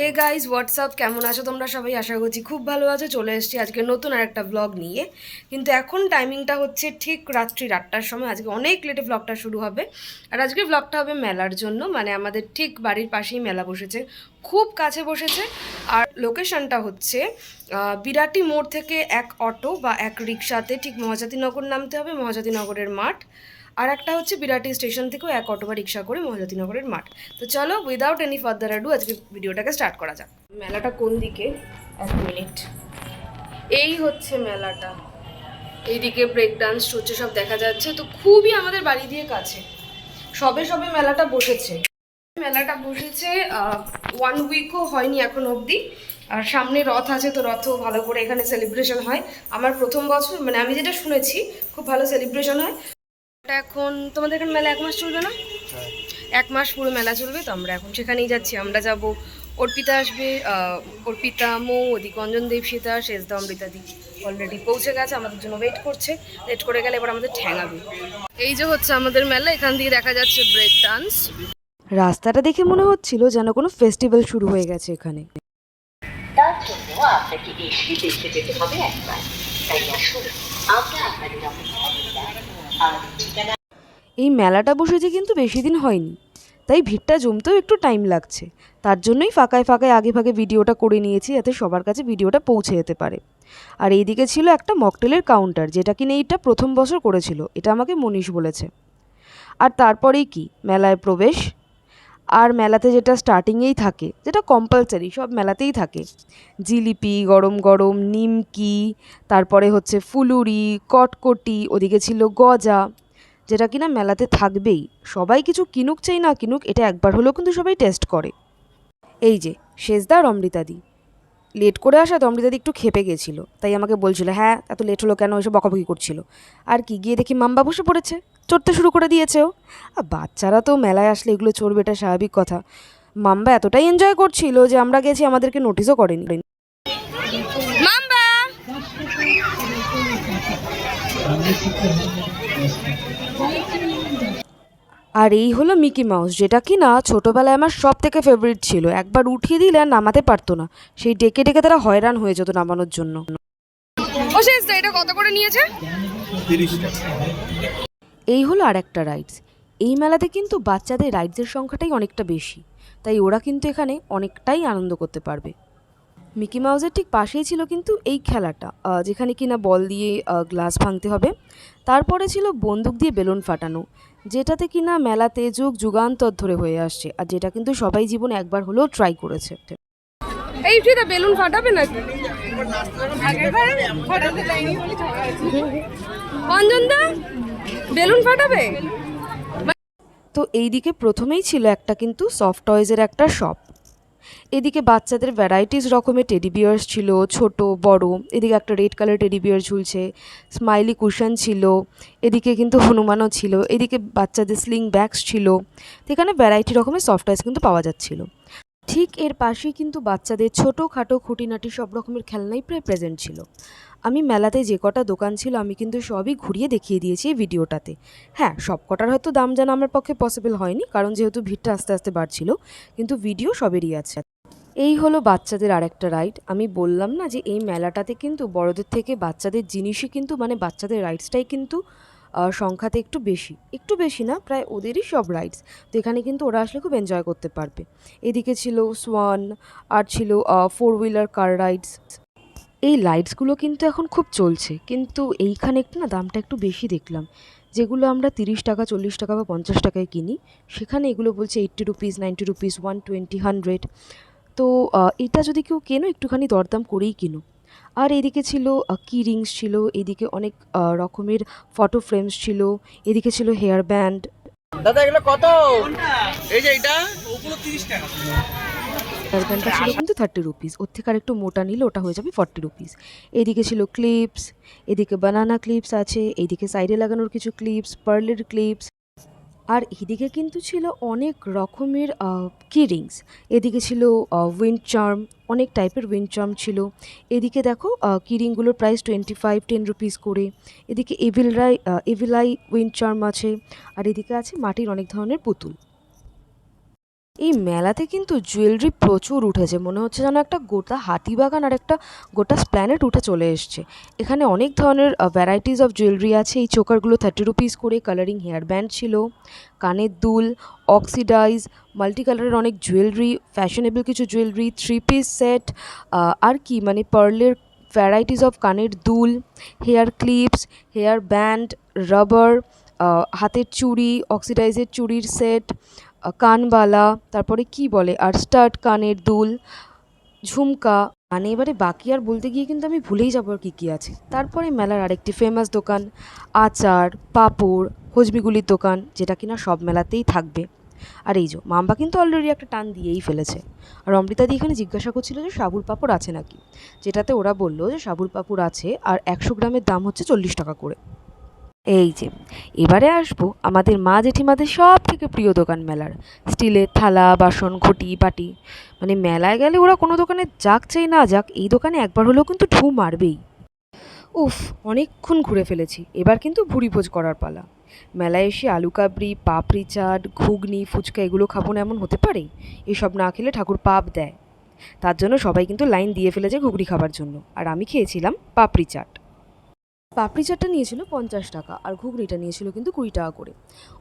Hey guys WhatsApp, কেমন আছো তোমরা সবাই? আশা করছি খুব ভালো আছো। চলে এসেছি আজকে নতুন আরেকটা ব্লগ নিয়ে। কিন্তু এখন টাইমিংটা হচ্ছে ঠিক রাত্রি 8টার সময়। আজকে অনেক লেটে ব্লগটা শুরু হবে। আর আজকের ব্লগটা হবে মেলার জন্য, মানে আমাদের ঠিক বাড়ির পাশেই মেলা বসেছে, খুব কাছে বসেছে। আর লোকেশনটা হচ্ছে বিরাটি মোড় থেকে এক অটো বা এক রিক্সাতে ঠিক মহাজাতিনগর নামতে হবে, মহাজাতিনগরের মাঠ। আর একটা হচ্ছে বিরাটি স্টেশন থেকেও এক অটো বা রিক্সা করে মহাজাতিনগরের মাঠ। তো চলো উইদাউট এনি ফার্দার অ্যাডু আজকে ভিডিওটাকে স্টার্ট করা যাক। মেলাটা কোন দিকে? 1 মিনিট। এই হচ্ছে মেলাটা। এইদিকে ব্রেক ডান্স হচ্ছে, সব দেখা যাচ্ছে। তো খুবই আমাদের বাড়ি দিয়ে কাছে। সবে সবে মেলাটা বসেছে। মেলাটা বসেছে 1 উইকও হয়নি এখন অবধি। আর সামনে রথ আছে, তো রথও ভালো করে এখানে সেলিব্রেশন হয়। আমার প্রথম বছর, মানে আমি যেটা শুনেছি, খুব ভালো সেলিব্রেশন হয়। এখন তোমাদের এখানে মেলা 1 মাস চলবে না? 1 মাস পুরো মেলা চলবে। তো আমরা এখন সেখানেই যাচ্ছি। আমরা যাব, অর্পিতা আসবে, অর্পিতা, মৌ, ওদিকে অঞ্জন, দেবসীতা, শেষদা, অমৃতাদি অলরেডি পৌঁছে গেছে, আমাদের জন্য ওয়েট করছে। ওয়েট করে গেলে এবার আমাদের ঠ্যাঙাবে। এই যে হচ্ছে আমাদের মেলা, এখান দিয়ে দেখা যাচ্ছে ব্রেক ডান্স। রাস্তাটা দেখে মনে হচ্ছিল যেন কোনো ফেস্টিভ্যাল শুরু হয়ে গেছে এখানে। তার জন্য আপনাকে এসে দেখে যেতে হবে একবার। তাই আসুন, আমরা আপনাদের ঠিকানা। এই মেলাটা বসেছে কিন্তু বেশি দিন হয়নি, তাই ভিড়টা জমতেও একটু টাইম লাগছে। তার জন্যই ফাঁকায় ফাঁকায় আগে ভাগে ভিডিওটা করে নিয়েছি, যাতে সবার কাছে ভিডিওটা পৌঁছে যেতে পারে। আর এইদিকে ছিল একটা মকটেলের কাউন্টার, যেটা কিনে এইটা প্রথম বছর করেছিল, এটা আমাকে মনীষ বলেছে। আর তারপরেই কি মেলায় প্রবেশ। আর মেলাতে যেটা স্টার্টিংয়েই থাকে, যেটা কম্পালসারি সব মেলাতেই থাকে, জিলিপি, গরম গরম নিমকি, তারপরে হচ্ছে ফুলুরি, কটকটি, ওদিকে ছিল গজা, যেটা কিনা মেলাতে থাকবেই। সবাই কিছু কিনুক চাই না কিনুক, এটা একবার হলেও কিন্তু সবাই টেস্ট করে। এই যে শেষদা আর অমৃতাদি লেট করে আসা, তো অমৃতাদি একটু খেপে গেছিল, তাই আমাকে বলছিল হ্যাঁ এত লেট হলো কেন, এসব বকাবকি করছিল। আর কি, গিয়ে দেখি মাম্বা বসে পড়েছে, চড়তে শুরু করে দিয়েছেও। আর বাচ্চারা তো মেলায় আসলে এগুলো চড়বে, এটা স্বাভাবিক কথা। মাম্বা এতটাই এনজয় করছিল যে আমরা গেছি, আমাদেরকে নোটিসও করেনি। মাম্বা! আর এই হলো মিকি মাউস, যেটা কি না ছোটোবেলায় আমার সব থেকে ফেভারিট ছিল। একবার উঠিয়ে দিলে আর নামাতে পারতো না, সেই ডেকে ডেকে তারা হয়রান হয়ে যেত নামানোর জন্য। ও শেষ, এটা কত করে নিয়েছে? 30 টাকা। এই হলো আর একটা রাইডস। এই মেলাতে কিন্তু বাচ্চাদের রাইডসের সংখ্যাটাই অনেকটা বেশি, তাই ওরা কিন্তু এখানে অনেকটাই আনন্দ করতে পারবে। মিকি মাউসের ঠিক পাশেই ছিল কিন্তু এই খেলাটা, যেখানে কিনা বল দিয়ে গ্লাস ভাঙতে হবে। তারপরে ছিল বন্দুক দিয়ে বেলুন ফাটানো, যেটাতে কিনা মেলাতে যুগ যুগান্তর ধরে হয়ে আসছে, আর যেটা কিন্তু সবাই জীবনে একবার হলেও ট্রাই করেছে। এই ফ্রিদা বেলুন ফাটাবে নাকি? অঞ্জন দা বেলুন ফাটাবে? তো এইদিকে প্রথমেই ছিল একটা কিন্তু সফট টয়েজের একটা শপ। এদিকে বাচ্চাদের ভ্যারাইটিস রকমের টেডি বিয়ার্স ছিল, ছোট বড়। এদিকে একটা রেড কালার টেডি বিয়ার ঝুলছে, স্মাইলি কুশন ছিল। এদিকে কিন্তু হনুমানও ছিল। এদিকে বাচ্চাদের স্লিং ব্যাগস ছিল। তো এখানে ভ্যারাইটি রকমের সফট টয়েস কিন্তু পাওয়া যাচ্ছিল। ঠিক এর পাশেই কিন্তু বাচ্চাদের ছোটোখাটো খুঁটিনাটি সব রকমের খেলনাই প্রায় প্রেজেন্ট ছিল। আমি মেলাতে যে কটা দোকান ছিল আমি কিন্তু সবই ঘুরিয়ে দেখিয়ে দিয়েছি এই ভিডিওটাতে। হ্যাঁ, সব কটার হয়তো দাম জানা আমার পক্ষে পসিবল হয়নি, কারণ যেহেতু ভিড়টা আস্তে আস্তে বাড়ছিল, কিন্তু ভিডিও সবেরই আছে। এই হলো বাচ্চাদের আরেকটা রাইড। আমি বললাম না যে এই মেলাটাতে কিন্তু বড়দের থেকে বাচ্চাদের জিনিসই কিন্তু, মানে বাচ্চাদের রাইডসটাই কিন্তু সংখ্যাতে একটু বেশি না, প্রায় ওদেরই সব রাইডস। তো এখানে কিন্তু ওরা আসলে খুব এনজয় করতে পারবে। এদিকে ছিল সোয়ান, আর ছিল 4 হুইলার কার রাইডস। এই রাইডসগুলো কিন্তু এখন খুব চলছে, কিন্তু এইখানে একটু না দামটা একটু বেশি দেখলাম। যেগুলো আমরা 30 টাকা, 40 টাকা বা 50 টাকায় কিনি, সেখানে এগুলো বলছে 80 রুপিস, 90 রুপিস, 120, 100। তো এটা যদি কেউ কেনো একটুখানি দরদাম করেই কিনো। আর এদিকে ছিল কি রিংস ছিল, এদিকে অনেক রকমের ফটো ফ্রেমস ছিল, এদিকে ছিল হেয়ার ব্যান্ড। দাদা এগুলো কত? এই যে এটা ওগুলো 30 টাকা। হেয়ার ব্যান্ডটা ছিল কিন্তু 30 রুপিস, ওর থেকে আর একটু মোটা নিলে ওটা হয়ে যাবে 40 রুপিস। এদিকে ছিল ক্লিপস, এদিকে বানানা ক্লিপস আছে, এইদিকে সাইডে লাগানোর কিছু ক্লিপস, পার্লের ক্লিপস। আর এদিকে কিন্তু ছিল অনেক রকমের কি রিংস। এদিকে ছিল উইন্ড চার্ম, অনেক টাইপের উইন্ড চার্ম ছিল। এদিকে দেখো কি রিংগুলোর প্রাইস 25, 10 রুপিস করে। এদিকে এভিলাই উইন্ড চার্ম আছে। আর এদিকে আছে মাটির অনেক ধরনের পুতুল। এই মেলাতে কিন্তু জুয়েলারি প্রচুর উঠেছে, মনে হচ্ছে যেন একটা গোটা হাতিবাগান আর একটা গোটা স্প্ল্যানেট উঠে চলে এসছে। এখানে অনেক ধরনের ভ্যারাইটিস অফ জুয়েলারি আছে। এই চোকারগুলো 30 রুপিস করে, কালারিং হেয়ার ব্যান্ড ছিল, কানের দুল, অক্সিডাইজ, মাল্টি কালারের অনেক জুয়েলারি, ফ্যাশনেবল কিছু জুয়েলারি, 3 পিস সেট, আর কি মানে পার্লের ভ্যারাইটিস অফ কানের দুল, hair clips, hair band, rubber, হাতের চুড়ি, অক্সিডাইজের চুড়ির সেট, কানবালা, তারপরে কি বলে আর স্টাড, কানের দুল, ঝুমকা, মানে এবারে বাকি আর বলতে গিয়ে কিন্তু আমি ভুলেই যাবো আর কী কী আছে। তারপরে মেলার আরেকটি ফেমাস দোকান, আচার, পাঁপড়, হজমিগুলির দোকান, যেটা কিনা সব মেলাতেই থাকবে। আর এই যে মাম্বা কিন্তু অলরেডি একটা টান দিয়েই ফেলেছে। আর অমৃতাদি এখানে জিজ্ঞাসা করছিল যে সাবুর পাঁপড় আছে নাকি, যেটাতে ওরা বললো যে সাবুর পাঁপড় আছে, আর 100 গ্রামের দাম হচ্ছে 40 টাকা করে। এই যে এবারে আসবো আমাদের মা জেঠিমাদের সব থেকে প্রিয় দোকান মেলার, স্টিলের থালা, বাসন, ঘটি, বাটি। মানে মেলায় গেলে ওরা কোনো দোকানে যাক চাই না যাক, এই দোকানে একবার হলেও কিন্তু ঢু মারবেই। উফ, অনেকক্ষণ ঘুরে ফেলেছি, এবার কিন্তু ভুড়িভোজ করার পালা। মেলায় এসে আলু কাবড়ি, পাপড়ি চাট, ঘুগনি, ফুচকা এগুলো খাবো না এমন হতে পারে? এসব না খেলে ঠাকুর পাপ দেয়। তার জন্য সবাই কিন্তু লাইন দিয়ে ফেলেছে ঘুগনি খাবার জন্য, আর আমি খেয়েছিলাম পাপড়ি চাট। পাপড়ি চাটটা নিয়েছিল 50 টাকা, আর ঘুগনিটা নিয়েছিল কিন্তু 20 টাকা করে।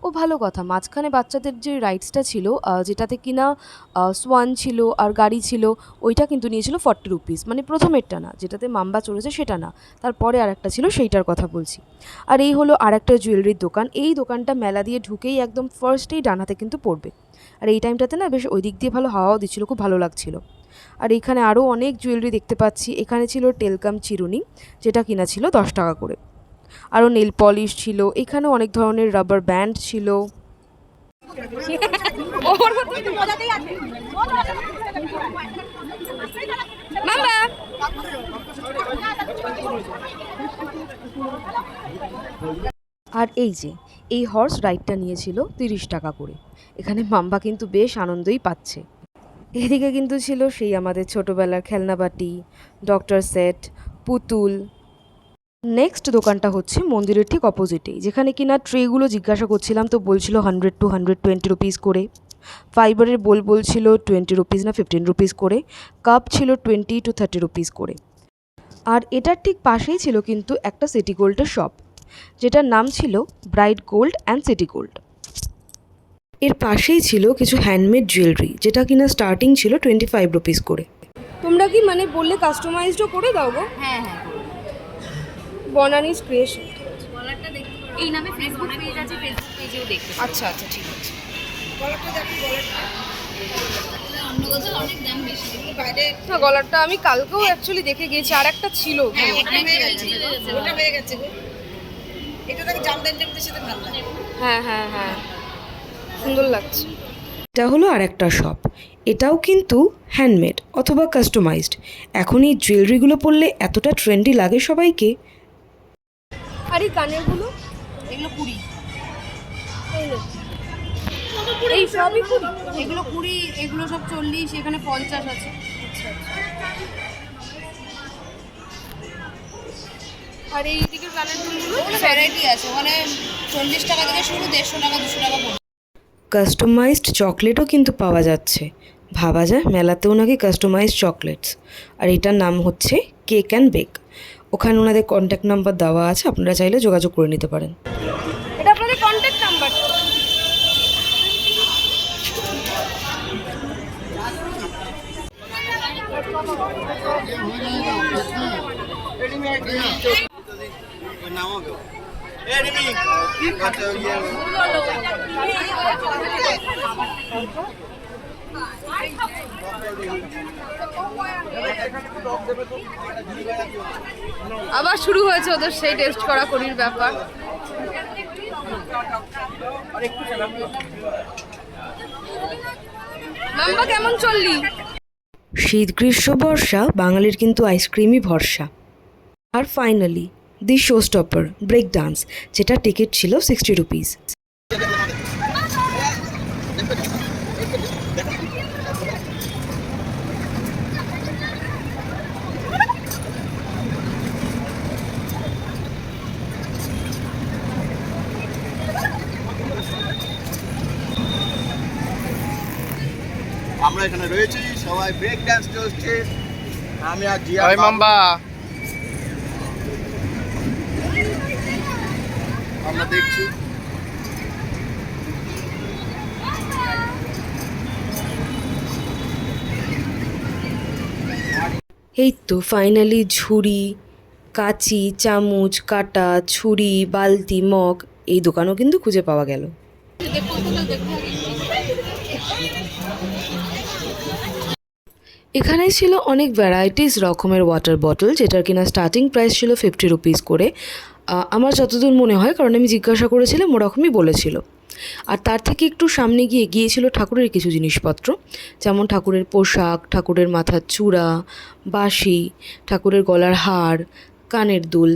ও ভালো কথা, মাঝখানে বাচ্চাদের যে রাইডসটা ছিল, যেটাতে কিনা সোয়ান ছিল আর গাড়ি ছিল, ওইটা কিন্তু নিয়েছিল 40 রুপিস, মানে প্রথমেরটা না, যেটাতে মাম্বা চড়েছে সেটা না, তারপরে আর একটা ছিল, সেইটার কথা বলছি। আর এই হলো আর একটা জুয়েলারির দোকান। এই দোকানটা মেলা দিয়ে ঢুকেই একদম ফার্স্টেই ডান হাতে কিন্তু পড়বে। আর এই টাইমটাতে না বেশ ওই দিক দিয়ে ভালো হাওয়াও দিচ্ছিলো, খুব ভালো লাগছিল। আর এখানে আরও অনেক জুয়েলারি দেখতে পাচ্ছি। এখানে ছিল টেলকাম চিরুনি, যেটা কিনা ছিল 10 টাকা করে। আরও নেল পলিশ ছিল, এখানে অনেক ধরনের রাবার ব্যান্ড ছিল। আর এই যে এই হর্স রাইডটা নিয়েছিল 30 টাকা করে। এখানে মাম্বা কিন্তু বেশ আনন্দই পাচ্ছে। এদিকে কিন্তু ছিল সেই আমাদের ছোটোবেলার খেলনাবাটি, ডক্টর সেট, পুতুল। নেক্সট দোকানটা হচ্ছে মন্দিরের ঠিক অপোজিটেই, যেখানে কিনা ট্রেগুলো জিজ্ঞাসা করছিলাম তো বলছিল 100 to 120 রুপিস করে, ফাইবারের বোল বলছিল 20 রুপিস না 15 রুপিস করে, কাপ ছিল 20 to 30 রুপিস করে। আর এটার ঠিক পাশেই ছিল কিন্তু একটা সিটি গোল্ডের শপ, যেটার নাম ছিল bright gold and city gold. এর পাশেই ছিল কিছু হ্যান্ডমেড জুয়েলারি, যেটা কিনা স্টার্টিং ছিল 25 রুপিস করে। তোমরা কি মানে বললে কাস্টমাইজডও করে দাও গো? হ্যাঁ হ্যাঁ, বনানিস ক্রিয়েশন কলারটা দেখতে এই নামে ফেসবুক পেজ আছে, ফেসবুক পেজেও দেখতে পারো। আচ্ছা আচ্ছা, ঠিক আছে। কলারটা দেখো, কলারটা অন্য কোথাও অনেক দাম বেশি, কিন্তু বাইরে না, গলারটা আমি কালকেও অ্যাকচুয়ালি দেখে গিয়েছি, আর একটা ছিল। হ্যাঁ ওটা হয়ে গেছে গো। এটা দেখো জামদানিটার সাথে ভালো লাগে। হ্যাঁ হ্যাঁ হ্যাঁ, সুন্দর লাগছে। এটা হলো আর একটা শপ, এটাও কিন্তু হ্যান্ডমেড অথবা কাস্টমাইজড। এখন এই জুয়েলারিগুলো পরলে এতটা ট্রেন্ডি লাগে সবাইকে। আর এই কানেরগুলো এগুলো 20, এই সবই 20। এগুলো 20, এগুলো সব 40, এখানে 50 আছে। আর এই দিকের কানের দুলগুলো ভ্যারাইটি আছে, মানে 40 টাকা থেকে শুরু, 150 টাকা, 200 টাকা পর্যন্ত। কাস্টমাইজড চকলেটও কিন্তু পাওয়া যাচ্ছে। ভাবা যায় মেলাতেও নাকি কাস্টমাইজড চকলেটস। আর এটার নাম হচ্ছে কেক অ্যান্ড বেক। ওখানে ওনাদের কন্ট্যাক্ট নাম্বার দেওয়া আছে, আপনারা চাইলে যোগাযোগ করে নিতে পারেন। এটা আপনাদের কন্ট্যাক্ট নাম্বার। আবার শুরু হয়েছে ওদের সেই টেস্ট করা করির ব্যাপার। মাম্বা কেমন চললি? শীত গ্রীষ্ম বর্ষা বাঙালির কিন্তু আইসক্রিমই ভরসা। আর ফাইনালি দি শো স্টপার ব্রেক ডান্স, যেটা টিকিট ছিল 60 রুপিস। আমরা এখানে রয়েছি, সবাই ব্রেক ডান্স চলছে। আমি আর জিয়া ওই মাম্বা আমরা দেখছি। এই তো ফাইনালি ঝুড়ি, কাঁচি, চামচ, কাঁটা, ছুরি, বালতি, মগ এই দোকানও কিন্তু খুঁজে পাওয়া গেল। এখানে ছিল অনেক ভ্যারাইটিস রকমের ওয়াটার বটল, যেটার কিনা স্টার্টিং প্রাইস ছিল 50 রুপিস করে। আমার যতদূর মনে হয়, কারণ আমি জিজ্ঞাসা করেছিলাম, ওরকমই বলেছিল। আর তার থেকে একটু সামনে গিয়েছিল ঠাকুরের কিছু জিনিসপত্র, যেমন ঠাকুরের পোশাক, ঠাকুরের মাথার চূড়া, বাঁশি, ঠাকুরের গলার হার, কানের দুল।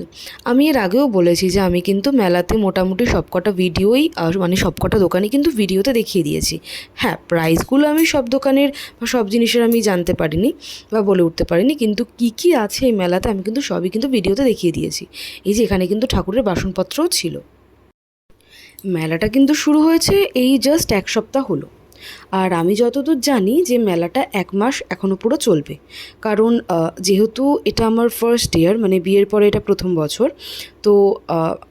আমি এর আগেও বলেছি যে আমি কিন্তু মেলাতে মোটামুটি সবকটা ভিডিওই মানে সবকটা দোকানই কিন্তু ভিডিওতে দেখিয়ে দিয়েছি। হ্যাঁ, প্রাইসগুলো আমি সব দোকানের বা সব জিনিসের আমি জানতে পারিনি বা বলে উঠতে পারিনি, কিন্তু কি কি আছে এই মেলাতে আমি কিন্তু সবই কিন্তু ভিডিওতে দেখিয়ে দিয়েছি। এই যে এখানে কিন্তু ঠাকুরের বাসনপত্রও ছিল। মেলাটা কিন্তু শুরু হয়েছে এই জাস্ট এক সপ্তাহ হলো। আর আমি যতদূর জানি যে মেলাটা 1 মাস এখনও পুরো চলবে, কারণ যেহেতু এটা আমার ফার্স্ট ইয়ার, মানে বিয়ের পরে এটা প্রথম বছর, তো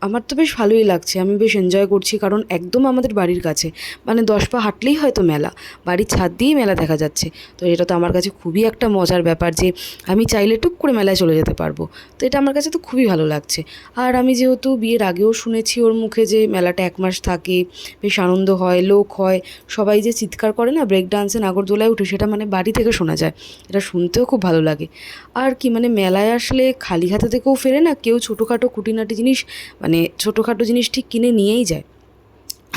আমার তো বেশ ভালোই লাগছে, আমি বেশ এনজয় করছি। কারণ একদম আমাদের বাড়ির কাছে, মানে 10 পা হাঁটলেই হয়তো মেলা, বাড়ির ছাদ দিয়েই মেলা দেখা যাচ্ছে। তো এটা তো আমার কাছে খুবই একটা মজার ব্যাপার যে আমি চাইলে টুক করে মেলায় চলে যেতে পারবো। তো এটা আমার কাছে তো খুবই ভালো লাগছে। আর আমি যেহেতু বিয়ের আগেও শুনেছি ওর মুখে যে মেলাটা 1 মাস থাকে, বেশ আনন্দ হয়, লোক হয়, সবাই যে চিৎকার করে না ব্রেক ডান্সে নাগরদোলায় উঠে, সেটা মানে বাড়ি থেকে শোনা যায়। এটা শুনতেও খুব ভালো লাগে। আর কি মানে মেলায় আসলে খালি হাতে থেকেও ফেরে না কেউ, ছোটোখাটো খুঁটিনাটি জিনিস, মানে ছোটোখাটো জিনিস ঠিক কিনে নিয়েই যায়।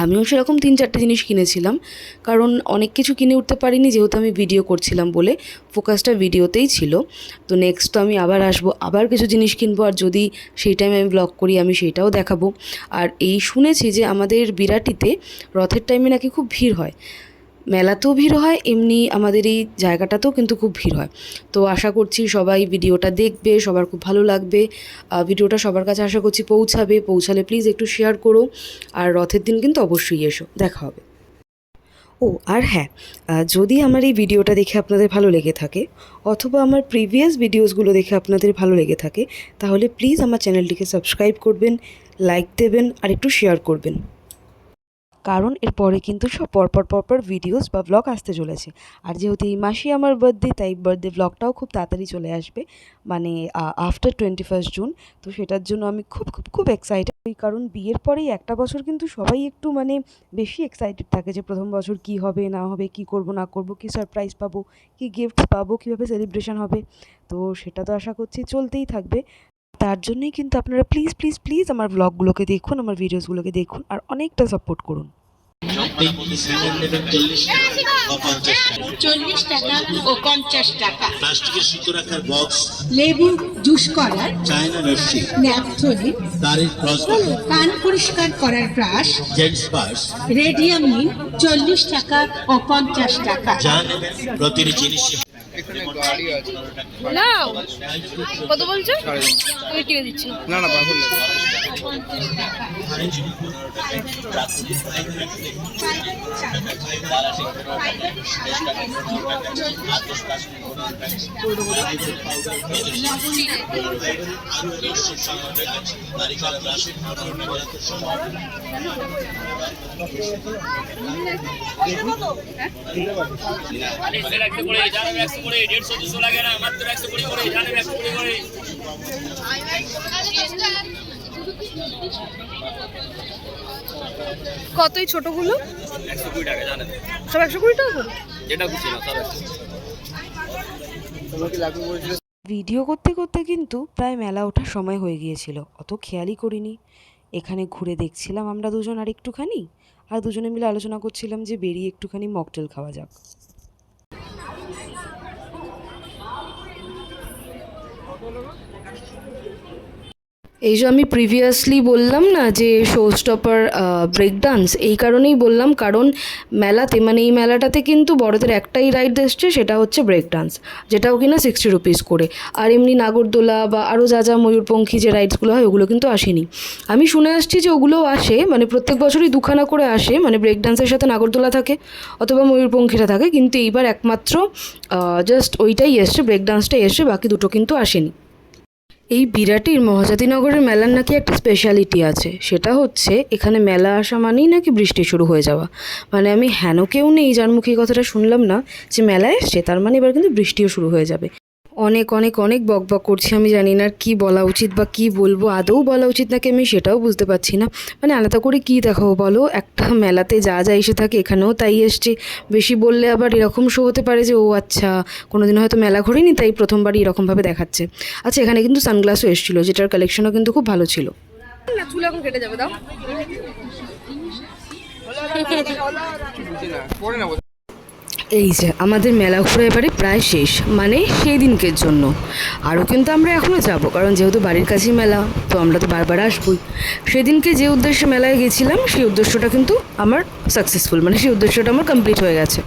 আমিও সেরকম 3-4টে জিনিস কিনেছিলাম, কারণ অনেক কিছু কিনে উঠতে পারিনি যেহেতু আমি ভিডিও করছিলাম বলে, ফোকাসটা ভিডিওতেই ছিল। তো নেক্সট তো আমি আবার আসবো, আবার কিছু জিনিস কিনবো, আর যদি সেই টাইমে আমি ব্লগ করি আমি সেইটাও দেখাবো। আর এই শুনেছি যে আমাদের বিরাটিতে রথের টাইমে নাকি খুব ভিড় হয়, মেলাতেও ভিড় হয়, এমনি আমাদের এই জায়গাটাতেও কিন্তু খুব ভিড় হয়। তো আশা করছি সবাই ভিডিওটা দেখবে, সবার খুব ভালো লাগবে। ভিডিওটা সবার কাছে আশা করছি পৌঁছালে প্লিজ একটু শেয়ার করো। আর রথের দিন কিন্তু অবশ্যই এসো, দেখা হবে। ও আর হ্যাঁ, যদি আমার এই ভিডিওটা দেখে আপনাদের ভালো লেগে থাকে, অথবা আমার প্রিভিয়াস ভিডিওসগুলো দেখে আপনাদের ভালো লেগে থাকে, তাহলে প্লিজ আমার চ্যানেলটিকে সাবস্ক্রাইব করবেন, লাইক দেবেন আর একটু শেয়ার করবেন। কারণ এরপরে কিন্তু সব পরপর ভিডিওস বা ব্লগ আসতে চলেছে। আর যেহেতু এই মাসেই আমার বার্থডে, তাই বার্থডে ব্লগটাও খুব তাড়াতাড়ি চলে আসবে, মানে আফটার 21 জুন। তো সেটার জন্য আমি খুব এক্সাইটেড। ওই কারণ বিয়ের পরেই একটা বছর কিন্তু সবাই একটু মানে বেশি এক্সাইটেড থাকে যে প্রথম বছর কি হবে না হবে, কি করব না করব, কি সারপ্রাইজ পাবো, কি গিফট পাবো, কীভাবে সেলিব্রেশন হবে। তো সেটা তো আশা করছি চলতেই থাকবে। তার জন্যই কিন্তু আপনারা প্লিজ আমার ব্লগগুলোকে দেখুন, আমার ভিডিওসগুলোকে দেখুন আর অনেকটা সাপোর্ট করুন। 40 টাকা ও 50 টাকা। প্লাস্টিকের সুতো রাখার বক্স, লেবু জুস করার, চায়না রশ্মি, ন্যাপথলিন, দাড়ির ক্রসবার, কান পরিষ্কার করার ব্রাশ, জেন্টস পার্স, রেডিয়াম মিল 40 টাকা ও 50 টাকা। যা নেবেন প্রতিটি জিনিস এখানে গাড়ি আছে। নাও কত বলছো? আমি কিনে দিচ্ছি। না না, পাগল না। কত এই ছোটগুলো? 120 টাকা জানেন, সব 120 টাকা করে? যেটা খুশি না সব তোমাকে লাগবে বলছিল। ভিডিও করতে করতে কিন্তু প্রায় মেলা ওঠার সময় হয়ে গিয়েছিল, অত খেয়ালই করিনি। এখানে ঘুরে দেখছিলাম আমরা দুজন আর একটুখানি, আর দুজনে মিলে আলোচনা করছিলাম যে বেরিয়ে একটুখানি মকটেল খাওয়া যাক। এই যে আমি প্রিভিয়াসলি বললাম না যে শো স্টপার ব্রেক ডান্স, এই কারণেই বললাম কারণ মেলাতে মানে এই মেলাটাতে কিন্তু বড়দের একটাই রাইড এসছে, সেটা হচ্ছে ব্রেক ডান্স, যেটাও কিনা 60 রুপিস করে। আর এমনি নাগরদোলা বা আরও যা যা ময়ূরপঙ্খী যে রাইডসগুলো হয় ওগুলো কিন্তু আসেনি। আমি শুনে আসছি যে ওগুলোও আসে, মানে প্রত্যেক বছরই দুখানা করে আসে, মানে ব্রেক ডান্সের সাথে নাগরদোলা থাকে অথবা ময়ূরপঙ্খীরা থাকে, কিন্তু এইবার একমাত্র জাস্ট ওইটাই এসছে, ব্রেক ডান্সটাই এসছে, বাকি দুটো কিন্তু আসেনি। এই বিরাটির মহাজাতিনগরের মেলার নাকি একটা স্পেশালিটি আছে, সেটা হচ্ছে এখানে মেলা আসা মানেই নাকি বৃষ্টি শুরু হয়ে যাওয়া। মানে আমি হেন কেউ নেই যার মুখে এই কথাটা শুনলাম না যে মেলা এসছে তার মানে এবার কিন্তু বৃষ্টিও শুরু হয়ে যাবে। অনেক অনেক অনেক বকবক করছি, আমি জানি না আর কী বলা উচিত বা কী বলবো, আদৌ বলা উচিত নাকি আমি সেটাও বুঝতে পারছি না। মানে আলাদা করে কী দেখাবো বলো, একটা মেলাতে যা যা এসে থাকে এখানেও তাই এসছে, বেশি বললে আবার এরকম শো হতে পারে যে ও আচ্ছা কোনোদিন হয়তো মেলা ঘোরেনি তাই প্রথমবারই এরকমভাবে দেখাচ্ছে। আচ্ছা এখানে কিন্তু সানগ্লাসও এসেছিলো, যেটার কালেকশনও কিন্তু খুব ভালো ছিল। না চুল এখন কেটে যাবে, দাও। এই যে আমাদের মেলা ঘোরা এবারে প্রায় শেষ, মানে সেই দিনকের জন্য। আরও কিন্তু আমরা এখনও যাব, কারণ যেহেতু বাড়ির কাছেই মেলা তো আমরা তো বারবার আসবই। সেদিনকে যে উদ্দেশ্যে মেলায় গেছিলাম সেই উদ্দেশ্যটা কিন্তু আমার সাকসেসফুল, মানে সেই উদ্দেশ্যটা আমার কমপ্লিট হয়ে গেছে।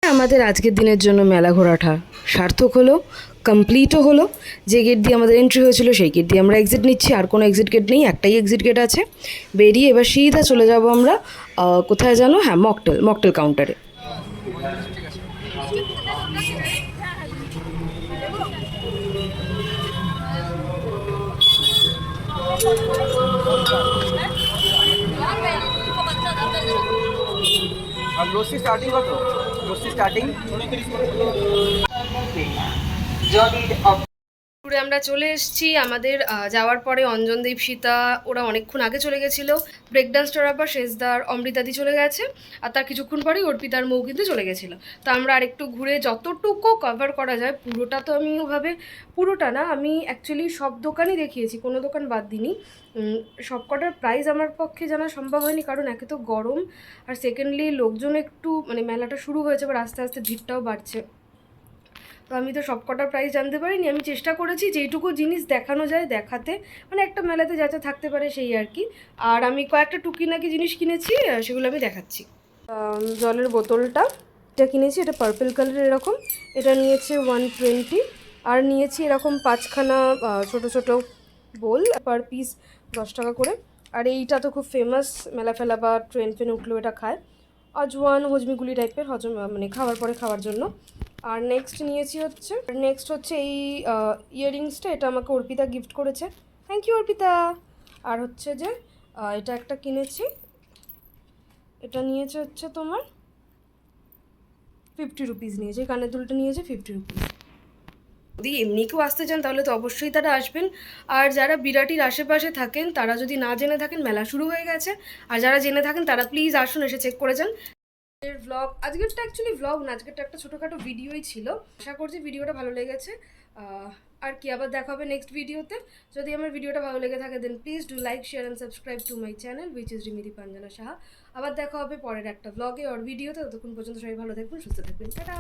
আমাদের আজকের দিনের জন্য মেলা ঘোরাটা সার্থক হলো, কমপ্লিটও হলো। যে গেট দিয়ে আমাদের এন্ট্রি হয়েছিল সেই গেট দিয়ে আমরা এক্সিট নিচ্ছি, আর কোনো এক্সিট গেট নেই, একটাই এক্সিট গেট আছে। বেরিয়ে এবার সিধা চলে যাব আমরা কোথায় জানো, হ্যাঁ মকটেল কাউন্টারে। আর লস্যি স্টার্টিং কত? লস্যি স্টার্টিং জলের ট্যুরে আমরা চলে এসেছি। আমাদের যাওয়ার পরে অঞ্জনদীপ, সীতা ওরা অনেকক্ষণ আগে চলে গেছিলো। ব্রেক ডান্সটার আবার শেষদার অমৃতাদি চলে গেছে, আর তার কিছুক্ষণ পরেই অর্পিতার মৌ কিন্তু চলে গেছিলো। তো আমরা আরেকটু ঘুরে যতটুকু কভার করা যায়, পুরোটা তো আমি ওভাবে পুরোটা না, আমি অ্যাকচুয়ালি সব দোকানই দেখিয়েছি, কোনো দোকান বাদ দিইনি। সব কটার প্রাইস আমার পক্ষে জানা সম্ভব হয়নি, কারণ একে তো গরম, আর সেকেন্ডলি লোকজন একটু মানে মেলাটা শুরু হয়েছে, এবার আস্তে আস্তে ভিড়টাও বাড়ছে, তো আমি তো সব কটা প্রাইস জানতে পারিনি। আমি চেষ্টা করেছি যেইটুকু জিনিস দেখানো যায় দেখাতে, মানে একটা মেলাতে যাতে থাকতে পারে সেই আর কি। আর আমি কয়েকটা টুকিনাকি জিনিস কিনেছি, সেগুলো আমি দেখাচ্ছি। জলের বোতলটা এটা কিনেছি, এটা পার্পল কালারের এরকম, এটা নিয়েছে 120। আর নিয়েছি এরকম 5খানা ছোটো ছোটো বোল, পার পিস 10 টাকা করে। আর এইটা তো খুব ফেমাস, মেলা ফেলা বা ট্রেন ফেনে উঠলেও এটা খায়, আজওয়ান হজমিগুলি টাইপের, হজম মানে খাওয়ার পরে খাওয়ার জন্য। আর নেক্সট হচ্ছে এই ইয়াররিংসটা, এটা আমাকে অর্পিতা গিফট করেছে, থ্যাংক ইউ অর্পিতা। আর হচ্ছে যে এটা একটা কিনেছি, এটা নিয়েছে হচ্ছে তোমার 50 রুপিস নিয়েছে, কানের দুলটা নিয়েছে 50 রুপিস। যদি এমনি কেউ আসতে চান তাহলে তো অবশ্যই তারা আসবেন। আর যারা বিরাটির আশেপাশে থাকেন তারা যদি না জেনে থাকেন মেলা শুরু হয়ে গেছে, আর যারা জেনে থাকেন তারা প্লিজ আসুন, এসে চেক করে যান। ব্লগ আজকেরটা অ্যাকচুয়ালি ব্লগ না, আজকেরটা একটা ছোটোখাটো ভিডিওই ছিল। আশা করছি ভিডিওটা ভালো লেগেছে। আর কি, আবার দেখা হবে নেক্সট ভিডিওতে। যদি আমার ভিডিওটা ভালো লেগে থাকে then please do like, share and subscribe to my channel which is Rimi Dipanjana Saha. আবার দেখা হবে পরের একটা ব্লগে আর ভিডিওতে। ততক্ষণ পর্যন্ত সবাই ভালো থাকবেন, সুস্থ থাকবেন, টাটা।